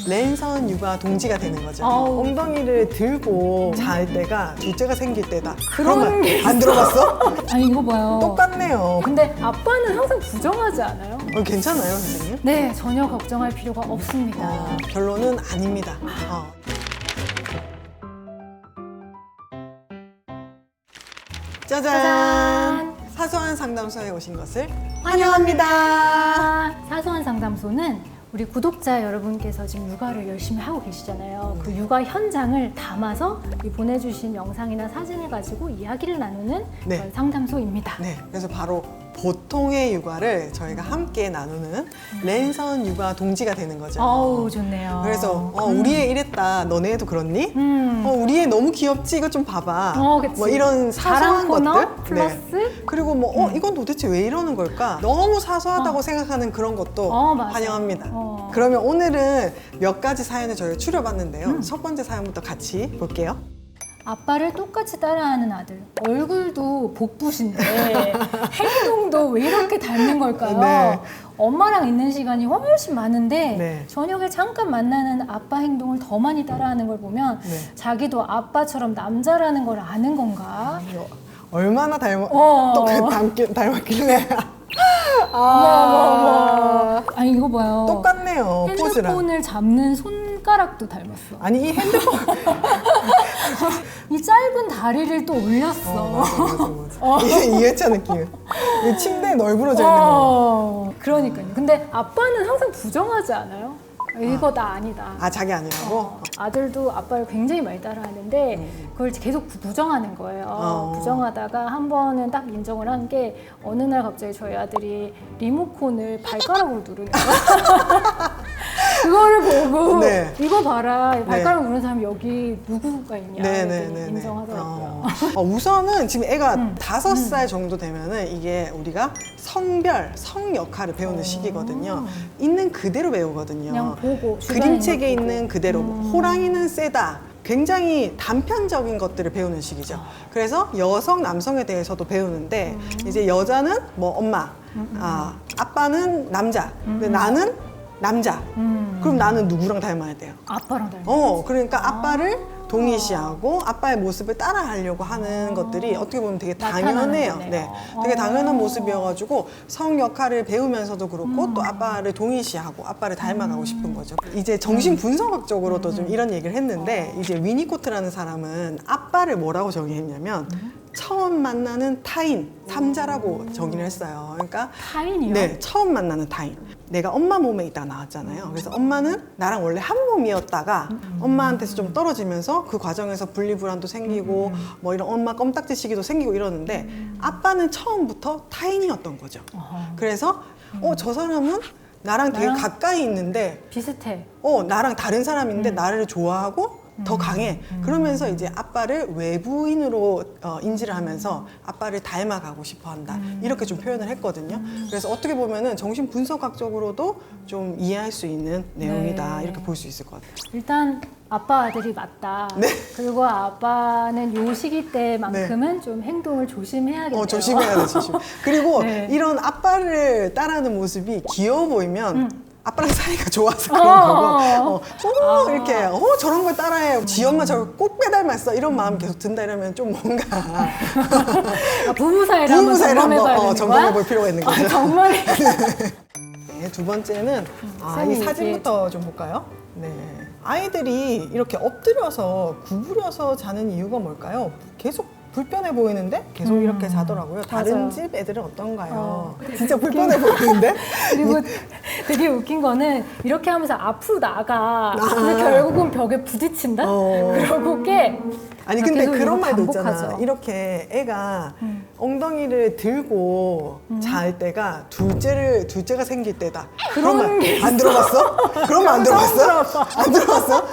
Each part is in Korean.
랜선 육아 동지가 되는 거죠. 아우. 엉덩이를 들고 잘 때가 둘째가 생길 때다. 그런 게 안 들어봤어? 아니 이거 봐요. 똑같네요. 근데 아빠는 항상 부정하지 않아요? 괜찮아요, 선생님? 네, 전혀 걱정할 필요가 없습니다. 결론은 아닙니다. 짜잔! 짜잔! 사소한 상담소에 오신 것을 환영합니다. 사소한 상담소는 우리 구독자 여러분께서 지금 육아를 열심히 하고 계시잖아요. 그 육아 현장을 담아서 이 보내주신 영상이나 사진을 가지고 이야기를 나누는 네. 그런 상담소입니다. 네, 그래서 바로 보통의 육아를 저희가 함께 나누는 랜선 육아 동지가 되는 거죠. 어우, 좋네요. 그래서 우리 애 이랬다, 너네 애도 그렇니? 음. 우리 애 너무 귀엽지? 이거 좀 봐봐. 그치. 뭐 이런 사소한 자랑 코너 것들. 플러스 그리고 뭐 이건 도대체 왜 이러는 걸까? 너무 사소하다고 생각하는 그런 것도 맞아. 환영합니다. 그러면 오늘은 몇 가지 사연을 저희가 추려봤는데요. 첫 번째 사연부터 같이 볼게요. 아빠를 똑같이 따라하는 아들. 얼굴도 복부신데 행동도 왜 이렇게 닮는 걸까요? 네. 엄마랑 있는 시간이 훨씬 많은데 네. 저녁에 잠깐 만나는 아빠 행동을 더 많이 따라하는 걸 보면 네. 자기도 아빠처럼 남자라는 걸 아는 건가? 얼마나 닮았길래. 아니 이거 봐요. 똑같네요. 포즈랑. 핸드폰을 잡는 손가락도 닮았어. 아니 이 핸드폰. 이 짧은 다리를 또 올렸어. 맞아. 이해차 느낌. 이 침대에 널브러져 있는 거. 그러니까요. 근데 아빠는 항상 부정하지 않아요? 이거 나 아니다. 자기 아니라고? 아들도 아빠를 굉장히 많이 따라하는데 그걸 계속 부정하는 거예요. 부정하다가 한 번은 딱 인정을 한 게 어느 날 갑자기 저희 아들이 리모컨을 발가락으로 누르는 거야. 그거를 보고 네. 이거 봐라. 발가락 누르는 사람 여기 누구가 있냐. 네네네. 인정하더라고요. 우선은 지금 애가 5살 정도 되면은 이게 우리가 성별, 성 역할을 배우는 시기거든요. 있는 그대로 배우거든요. 그냥 보고 그림책에 있는 그대로 호랑이는 세다. 굉장히 단편적인 것들을 배우는 시기죠. 그래서 여성, 남성에 대해서도 배우는데 이제 여자는 뭐 엄마, 아빠는 남자, 근데 나는 남자. 그럼 나는 누구랑 닮아야 돼요? 아빠랑 닮아. 그러니까 아빠를 동일시하고 아빠의 모습을 따라하려고 하는 것들이 어떻게 보면 되게 당연해요. 네, 되게 당연한 모습이어가지고 성 역할을 배우면서도 그렇고 또 아빠를 동일시하고 아빠를 닮아가고 싶은 거죠. 이제 정신 분석학적으로도 좀 이런 얘기를 했는데 이제 위니코트라는 사람은 아빠를 뭐라고 정의했냐면 처음 만나는 타인, 삼자라고 정의를 했어요. 그러니까 타인이요? 네, 처음 만나는 타인. 내가 엄마 몸에 있다 나왔잖아요. 그래서 엄마는 나랑 원래 한 몸이었다가 엄마한테서 좀 떨어지면서 그 과정에서 분리불안도 생기고 뭐 이런 엄마 껌딱지 시기도 생기고 이러는데 아빠는 처음부터 타인이었던 거죠. 그래서 저 사람은 나랑 되게 가까이 있는데 비슷해. 나랑 다른 사람인데 나를 좋아하고 더 강해. 그러면서 이제 아빠를 외부인으로 인지를 하면서 아빠를 닮아가고 싶어 한다. 이렇게 좀 표현을 했거든요. 그래서 어떻게 보면은 정신 분석학적으로도 좀 이해할 수 있는 내용이다. 이렇게 볼 수 있을 것 같아요. 일단 아빠 아들이 맞다. 네. 그리고 아빠는 요 시기 때만큼은 좀 행동을 조심해야겠네요. 조심해야 돼, 조심. 그리고 네. 이런 아빠를 따라하는 모습이 귀여워 보이면 아빠랑 사이가 좋아서 그런 거고, 이렇게, 저런 걸 따라해. 지 엄마 저걸 꼭 빼닮았어. 이런 마음 계속 든다 이러면 좀 뭔가. 부부 사이를 한번 점검해봐야 되는 점검해 거야? 볼 필요가 있는 거죠. 정말. 네, 두 번째는, 이 사진부터 좀 볼까요? 네. 아이들이 이렇게 엎드려서 구부려서 자는 이유가 뭘까요? 계속 불편해 보이는데 계속 이렇게 자더라고요. 다른 맞아요. 집 애들은 어떤가요? 진짜 불편해 보이는데? 그리고 되게 웃긴 거는 이렇게 하면서 앞으로 나가. 근데 결국은 벽에 부딪힌다? 그러고 깨. 아니 근데 계속 그런 이거 말도 반복하죠. 있잖아. 이렇게 애가 엉덩이를 들고 잘 때가 둘째가 생길 때다. 그런 말 안 들어봤어? 그런 말 안 들어봤어? 안 들어봤어?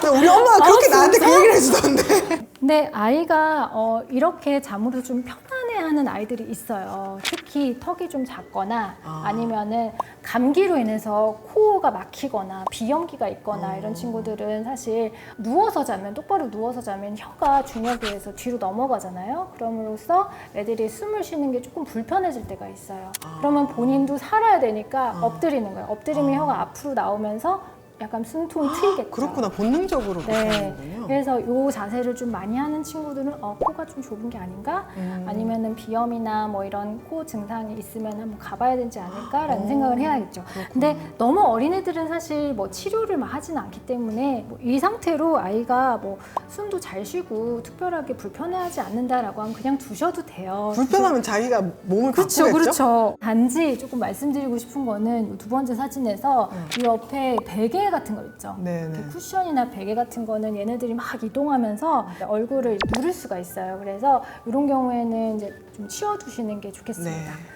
근데 우리 엄마가 그렇게 나한테 그 얘기를 해주던데. 근데 아이가 이렇게 잠으로 좀 편안해하는 아이들이 있어요. 특히 턱이 좀 작거나 아니면은 감기로 인해서 코가 막히거나 비염기가 있거나 이런 친구들은 사실 누워서 자면, 똑바로 누워서 자면 혀가 중력에 의해서 뒤로 넘어가잖아요. 그럼으로써 애들이 숨을 쉬는 게 조금 불편해질 때가 있어요. 그러면 본인도 살아야 되니까 엎드리는 거예요. 엎드리면 혀가 앞으로 나오면서 약간 숨통이 트이겠죠. 그렇구나. 본능적으로 그렇게 네. 하는군요. 그래서 이 자세를 좀 많이 하는 친구들은 코가 좀 좁은 게 아닌가? 아니면은 비염이나 뭐 이런 코 증상이 있으면 한번 가봐야 되지 않을까라는 생각을 해야겠죠. 근데 너무 어린애들은 사실 뭐 치료를 막 하진 않기 때문에 뭐 이 상태로 아이가 뭐 숨도 잘 쉬고 특별하게 불편해하지 않는다라고 하면 그냥 두셔도 돼요. 불편하면 자기가 몸을 그렇죠, 바꾸겠죠? 그렇죠. 단지 조금 말씀드리고 싶은 거는 두 번째 사진에서 이 옆에 베개 같은 거 있죠. 네네. 이렇게 쿠션이나 베개 같은 거는 얘네들이 막 이동하면서 얼굴을 누를 수가 있어요. 그래서 이런 경우에는 이제 좀 치워두시는 게 좋겠습니다.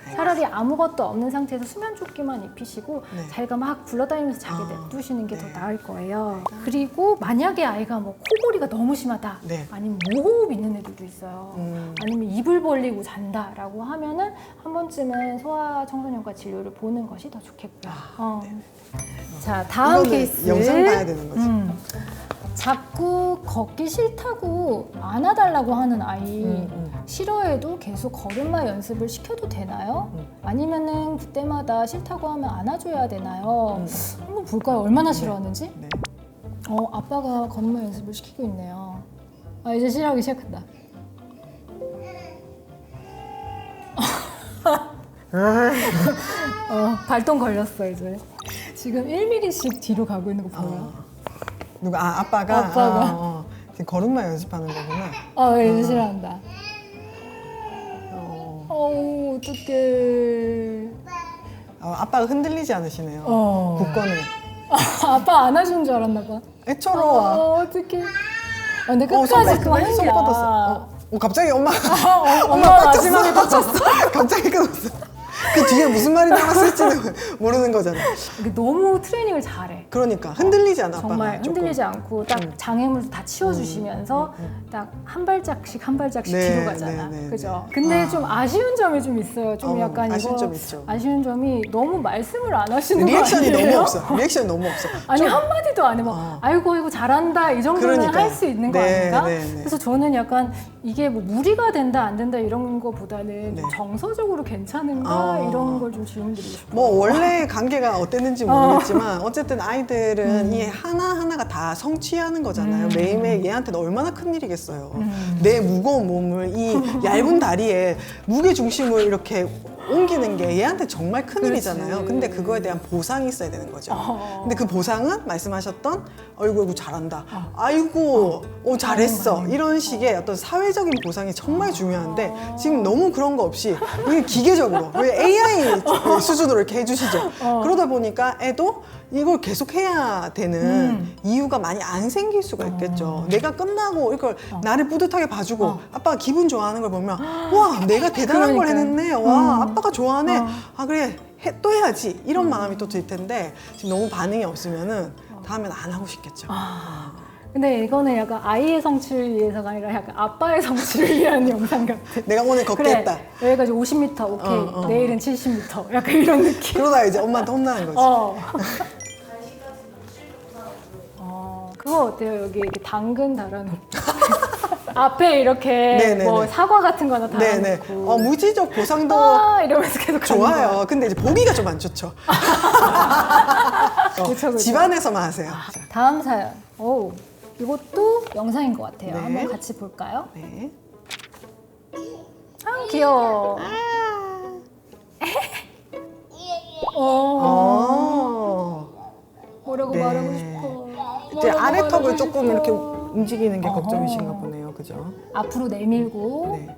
네, 차라리 아무것도 없는 상태에서 수면 조끼만 입히시고 네. 자기가 막 굴러다니면서 자기 냅두시는 게 더 네. 나을 거예요. 그리고 만약에 아이가 뭐 코골이가 너무 심하다, 네. 아니면 무호흡 있는 애들도 있어요. 음. 아니면 입을 벌리고 잔다라고 하면은 한 번쯤은 소아청소년과 진료를 보는 것이 더 좋겠고요. 자, 다음 이거는 케이스. 영상 봐야 되는 거지. 자꾸 걷기 싫다고 안아달라고 하는 아이 싫어해도 계속 걸음마 연습을 시켜도 되나요? 아니면은 그때마다 싫다고 하면 안아줘야 되나요? 한번 볼까요? 얼마나 싫어하는지? 네. 아빠가 걸음마 연습을 시키고 있네요. 이제 싫어하기 시작한다. 발동 걸렸어 이제. 지금 1mm씩 뒤로 가고 있는 거 보여요? 누가? 아빠가? 아빠가. 지금 걸음마 연습하는 거구나. 이제 싫어한다. 어떡해. 아빠가 흔들리지 않으시네요. 굳건해. 아빠 안아주는 줄 알았나 봐. 애처로워. 어떡해. 근데 끝까지 또 한 손 게야. 뻗었어. 갑자기 엄마 엄마 마지막에 다쳤어. 갑자기 끊었어. 그 뒤에 무슨 말이 나왔을지는 모르는 거잖아. 이게 너무 트레이닝을 잘해. 그러니까 흔들리지 않아. 아빠가 정말 조금. 흔들리지 않고 딱 장애물도 다 치워주시면서 딱 한 발짝씩 네, 뒤로 가잖아. 네, 네, 그죠? 네. 근데 좀 아쉬운 점이 좀 있어요. 좀 약간 아쉬운 이거 점 있죠. 아쉬운 점이 너무 말씀을 안 하시는 거 리액션이 아니에요? 너무 없어. 리액션이 너무 없어. 아니 한마디도 안 해. 뭐 아이고 잘한다 이 정도는 그러니까요. 할 수 있는 거 네, 아닌가? 네, 네. 그래서 저는 약간 이게 뭐 무리가 된다 안 된다 이런 거보다는 네. 좀 정서적으로 괜찮은가 이런 걸 좀 질문드리고 싶어요. 뭐 원래 관계가 어땠는지 모르겠지만 어쨌든 아이들은 이 하나하나가 다 성취하는 거잖아요. 매일매일 얘한테는 얼마나 큰 일이겠어요. 내 무거운 몸을 이 얇은 다리에 무게 중심을 이렇게 옮기는 게 얘한테 정말 큰 일이잖아요. 근데 그거에 대한 보상이 있어야 되는 거죠. 근데 그 보상은 말씀하셨던 아이고 잘한다. 아이고 잘했어. 이런 식의 어떤 사회적인 보상이 정말 중요한데 지금 너무 그런 거 없이 그냥 기계적으로 왜 AI 수준으로 이렇게 해주시죠. 그러다 보니까 애도 이걸 계속 해야 되는 이유가 많이 안 생길 수가 있겠죠. 내가 끝나고 이걸 나를 뿌듯하게 봐주고 아빠가 기분 좋아하는 걸 보면 와 내가 대단한 걸 했네. 와 아빠가 좋아하네. 그래 또 해야지 이런 마음이 또 들 텐데 지금 너무 반응이 없으면은 다음엔 안 하고 싶겠죠. 근데 이거는 약간 아이의 성취를 위해서가 아니라 약간 아빠의 성취를 위한 영상 같아. 내가 오늘 걷겠다. 그래, 여기까지 50m 오케이. 내일은 70m. 약간 이런 느낌. 그러다 이제 엄마한테 혼나는 거지. 그거 어때요? 여기 이렇게 당근 달아놓고 앞에 이렇게 네네네. 뭐 사과 같은 거나 네네. 달아놓고 무지적 보상도 이러면서 계속 가는 좋아요. 거야. 근데 이제 보기가 좀 안 좋죠. 그쵸, 그쵸. 집안에서만 하세요. 다음 사연. 오, 이것도 영상인 것 같아요. 네. 한번 같이 볼까요? 네. 귀여워. 뭐라고 네. 말하고 싶어. 이제 뭐라고 아래 턱을 말하고 조금 싶어. 이렇게 움직이는 게 걱정이신가 보네요. 그죠? 앞으로 내밀고 네.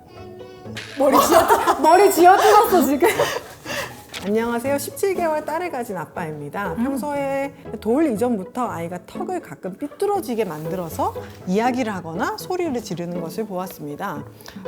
머리 쥐어뜯었어 지금. 안녕하세요. 17개월 딸을 가진 아빠입니다. 평소에 돌 이전부터 아이가 턱을 가끔 삐뚤어지게 만들어서 이야기를 하거나 소리를 지르는 것을 보았습니다.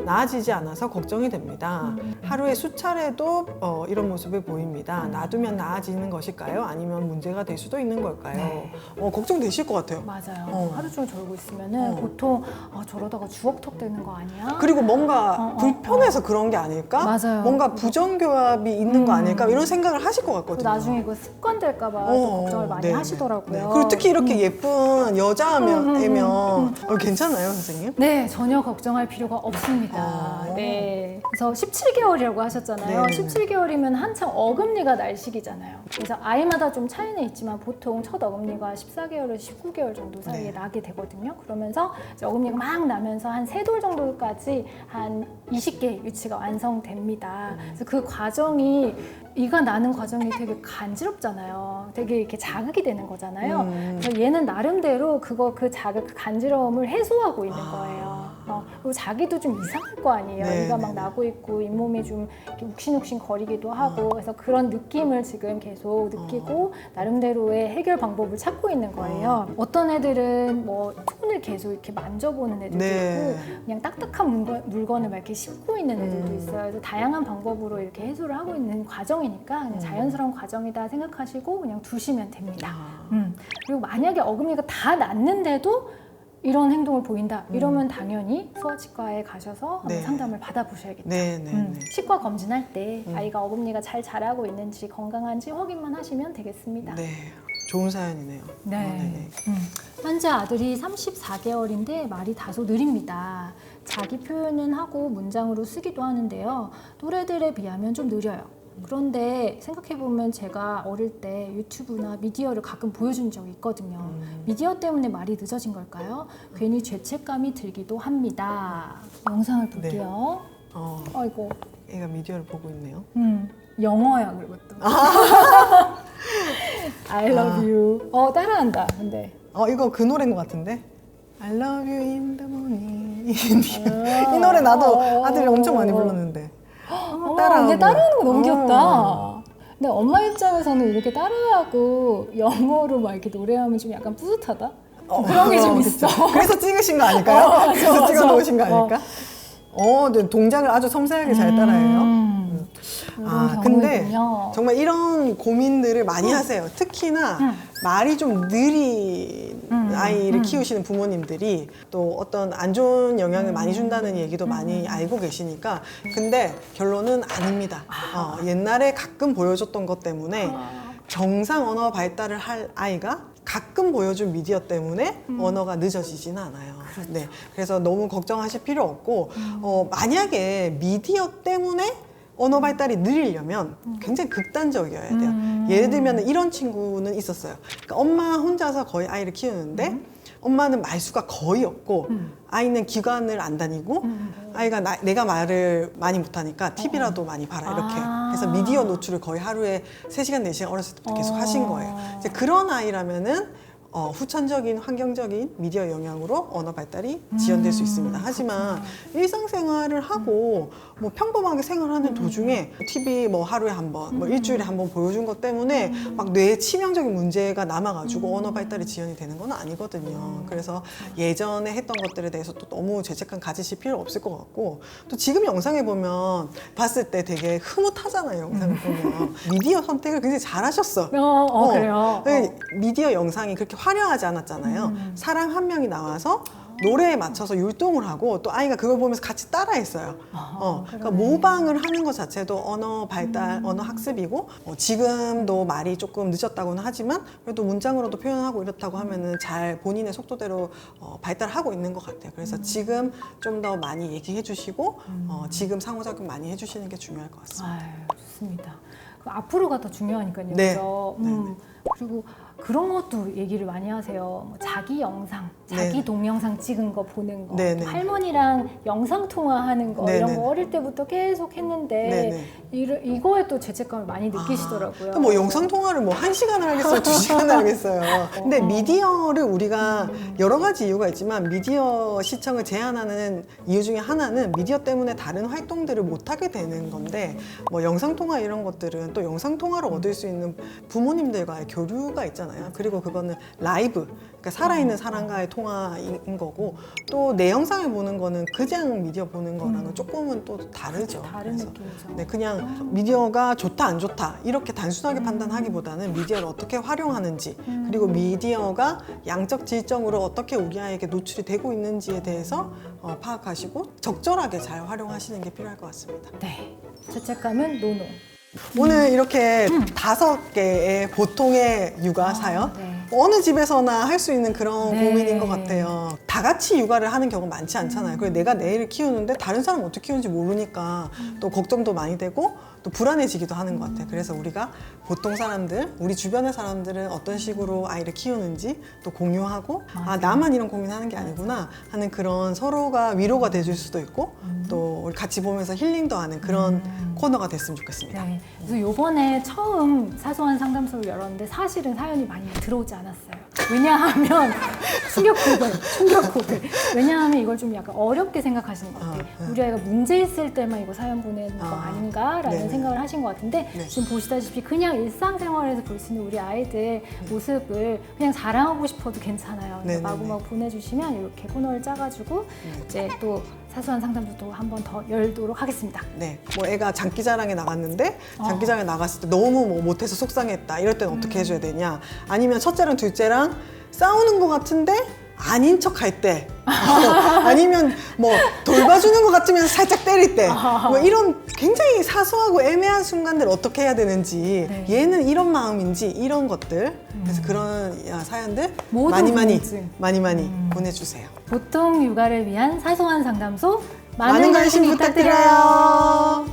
나아지지 않아서 걱정이 됩니다. 하루에 수차례도 이런 모습을 보입니다. 놔두면 나아지는 것일까요? 아니면 문제가 될 수도 있는 걸까요? 걱정되실 것 같아요. 맞아요. 하루 종일 저러고 있으면은 보통 저러다가 주걱턱 되는 거 아니야? 그리고 뭔가 불편해서 그런 게 아닐까? 맞아요. 뭔가 부정교합이 있는 거 아닐까? 이런 생각을 하실 것 같거든요. 나중에 이거 습관 될까봐 또 걱정을 많이 네, 하시더라고요. 네. 그리고 특히 이렇게 예쁜 저는 여자애면 괜찮아요, 선생님? 네, 전혀 걱정할 필요가 없습니다. 네. 그래서 17개월이라고 하셨잖아요. 네. 17개월이면 한창 어금니가 날 시기잖아요. 그래서 아이마다 좀 차이는 있지만 보통 첫 어금니가 14개월에서 19개월 정도 사이에 네. 나게 되거든요. 그러면서 이제 어금니가 막 나면서 한 3돌 정도까지 한 20개 유치가 완성됩니다. 그래서 그 과정이 이가 나는 과정이 되게 간지럽잖아요. 되게 이렇게 자극이 되는 거잖아요. 그래서 얘는 나름대로 그 자극, 그 간지러움을 해소하고 있는 거예요. 그리고 자기도 좀 이상할 거 아니에요. 네, 이가 네, 막 네. 나고 있고 잇몸이 좀 이렇게 욱신욱신 거리기도 하고 그래서 그런 느낌을 지금 계속 느끼고 나름대로의 해결 방법을 찾고 있는 거예요. 어떤 애들은 뭐 손을 계속 이렇게 만져보는 애들도 네. 있고 그냥 딱딱한 물건을 막 이렇게 씹고 있는 애들도 있어요. 그래서 다양한 방법으로 이렇게 해소를 하고 있는 과정이니까 그냥 자연스러운 과정이다 생각하시고 그냥 두시면 됩니다. 그리고 만약에 어금니가 다 났는데도 이런 행동을 보인다 이러면 당연히 소아치과에 가셔서 한번 네. 상담을 받아보셔야겠죠. 네, 네, 네. 치과 검진할 때 아이가 어금니가 잘 자라고 있는지 건강한지 확인만 하시면 되겠습니다. 네. 좋은 사연이네요. 네. 네네. 현재 아들이 34개월인데 말이 다소 느립니다. 자기 표현은 하고 문장으로 쓰기도 하는데요. 또래들에 비하면 좀 느려요. 그런데 생각해보면 제가 어릴 때 유튜브나 미디어를 가끔 보여준 적이 있거든요. 미디어 때문에 말이 늦어진 걸까요? 괜히 죄책감이 들기도 합니다. 영상을 볼게요. 아이고. 애가 미디어를 보고 있네요. 영어야 그리고 또. I love you. 따라한다. 근데. 이거 그 노래인 것 같은데? I love you in the morning. 이 노래 나도 아들이 엄청 많이 불렀는데. 근데 따라하는 거 너무 귀엽다. 근데 엄마 입장에서는 이렇게 따라하고 영어로 막 이렇게 노래하면 좀 약간 뿌듯하다? 그런 게 좀 있어. 그래서 찍으신 거 아닐까요? 맞아, 그래서 맞아. 찍어 놓으신 거 아닐까? 근데 동작을 아주 섬세하게 잘 따라해요. 근데 경우이군요. 정말 이런 고민들을 많이 하세요. 특히나 말이 좀 느린 아이를 키우시는 부모님들이 또 어떤 안 좋은 영향을 많이 준다는 얘기도 많이 알고 계시니까 근데 결론은 아닙니다. 옛날에 가끔 보여줬던 것 때문에 정상 언어 발달을 할 아이가 가끔 보여준 미디어 때문에 언어가 늦어지지는 않아요. 네, 그래서 너무 걱정하실 필요 없고 만약에 미디어 때문에 언어 발달이 느리려면 굉장히 극단적이어야 돼요. 예를 들면 이런 친구는 있었어요. 그러니까 엄마 혼자서 거의 아이를 키우는데 엄마는 말수가 거의 없고 아이는 기관을 안 다니고 아이가 내가 말을 많이 못하니까 TV라도 많이 봐라 이렇게 그래서 미디어 노출을 거의 하루에 3시간, 4시간 어렸을 때부터 계속 하신 거예요. 이제 그런 아이라면은 후천적인 환경적인 미디어 영향으로 언어 발달이 지연될 수 있습니다. 하지만 일상생활을 하고 뭐 평범하게 생활하는 도중에 TV 뭐 하루에 한 번, 뭐 일주일에 한 번 보여준 것 때문에 막 뇌에 치명적인 문제가 남아가지고 언어 발달이 지연이 되는 건 아니거든요. 그래서 예전에 했던 것들에 대해서 또 너무 죄책감 가지실 필요 없을 것 같고 또 지금 영상에 보면 봤을 때 되게 흐뭇하잖아요. 영상을 보면 미디어 선택을 굉장히 잘하셨어. 그래요. 미디어 영상이 그렇게 화려하지 않았잖아요. 사람 한 명이 나와서 노래에 맞춰서 율동을 하고 또 아이가 그걸 보면서 같이 따라했어요. 그러니까 모방을 하는 것 자체도 언어 발달, 언어 학습이고 지금도 말이 조금 늦었다고는 하지만 그래도 문장으로도 표현하고 이렇다고 하면은 잘 본인의 속도대로 발달하고 있는 것 같아요. 그래서 지금 좀 더 많이 얘기해 주시고 지금 상호작용 많이 해주시는 게 중요할 것 같습니다. 좋습니다. 앞으로가 더 중요하니까요. 네. 그죠? 그리고 그런 것도 얘기를 많이 하세요. 뭐 자기 영상, 자기 네. 동영상 찍은 거 보는 거, 네, 네. 할머니랑 영상 통화하는 거 네, 이런 네. 거 어릴 때부터 계속 했는데 이거에 또 죄책감을 많이 느끼시더라고요. 또 뭐 영상 통화를 뭐 1시간을 하겠어요, 2시간을 하겠어요. 근데 미디어를 우리가 여러 가지 이유가 있지만 미디어 시청을 제한하는 이유 중에 하나는 미디어 때문에 다른 활동들을 못 하게 되는 건데 뭐 영상 통화 이런 것들은 또 영상 통화로 얻을 수 있는 부모님들과의 교류가 있잖아요. 그리고 그거는 라이브, 그러니까 살아있는 사람과의 통화인 거고 또 내 영상을 보는 거는 그냥 미디어 보는 거랑은 조금은 또 다르죠. 다른 그래서 느낌이죠. 네, 그냥 미디어가 좋다 안 좋다 이렇게 단순하게 판단하기보다는 미디어를 어떻게 활용하는지 그리고 미디어가 양적 질적으로 어떻게 우리 아이에게 노출이 되고 있는지에 대해서 파악하시고 적절하게 잘 활용하시는 게 필요할 것 같습니다. 네, 죄책감은 노노. 오늘 이렇게 5개의 보통의 육아 사연 네. 어느 집에서나 할 수 있는 그런 네. 고민인 것 같아요. 다 같이 육아를 하는 경우가 많지 않잖아요. 그리고 내가 내 애를 키우는데 다른 사람 어떻게 키우는지 모르니까 또 걱정도 많이 되고 또 불안해지기도 하는 것 같아요. 그래서 우리가 보통 사람들, 우리 주변의 사람들은 어떤 식으로 아이를 키우는지 또 공유하고 아 나만 이런 고민하는 게 아니구나 하는 그런 서로가 위로가 돼줄 수도 있고 또 우리 같이 보면서 힐링도 하는 그런 코너가 됐으면 좋겠습니다. 네. 그래서 요번에 처음 사소한 상담소를 열었는데 사실은 사연이 많이 들어오지 않았어요. 왜냐하면 충격 고백. 왜냐하면 이걸 좀 약간 어렵게 생각하시는 것 같아요. 우리 아이가 문제 있을 때만 이거 사연 보내는 거 아닌가라는 네네. 생각을 하신 것 같은데 네. 지금 보시다시피 그냥 일상생활에서 볼 수 있는 우리 아이들 모습을 그냥 자랑하고 싶어도 괜찮아요. 네네네. 마구마구 보내주시면 이렇게 코너를 짜가지고 이제 또 사소한 상담소도 한 번 더 열도록 하겠습니다. 네, 뭐 애가 장기자랑에 나갔는데 장기자랑에 나갔을 때 너무 뭐 못해서 속상했다 이럴 때는 어떻게 해줘야 되냐 아니면 첫째랑 둘째랑 싸우는 것 같은데 아닌 척 할 때 아니면 뭐 돌봐주는 것 같으면서 살짝 때릴 때 뭐 이런 굉장히 사소하고 애매한 순간들 어떻게 해야 되는지 네. 얘는 이런 마음인지 이런 것들 그래서 그런 사연들 모든 많이 궁금증. 보내주세요. 보통 육아를 위한 사소한 상담소 많은 관심 부탁드려요.